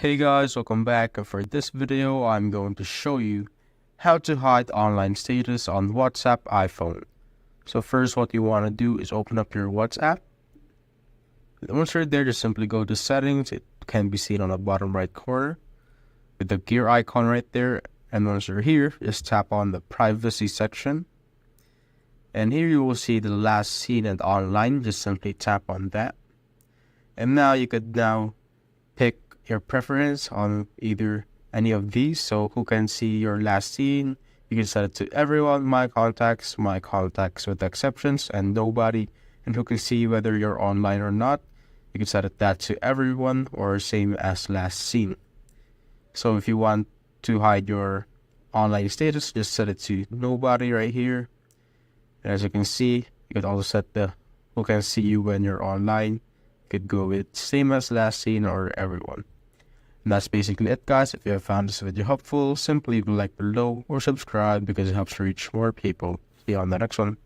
Hey guys, welcome back. For this video, I'm going to show you how to hide online status on WhatsApp iPhone. So first, what you want to do is open up your WhatsApp. Once you're there, just simply go to settings. It can be seen on the bottom right corner with the gear icon right there. And once you're here, just tap on the privacy section. And here you will see the last seen and online. Just simply tap on that. And now you could pick your preference on either any of these, so who can see your last seen. You can set it to everyone, my contacts with exceptions, and nobody, and who can see whether you're online or not. You can set it that to everyone or same as last seen. So if you want to hide your online status, just set it to nobody right here. And as you can see, you could also set the who can see you when you're online. Could go with same as last seen or everyone. And that's basically it, guys. If you have found this video helpful, simply leave a like below or subscribe because it helps reach more people. See you on the next one.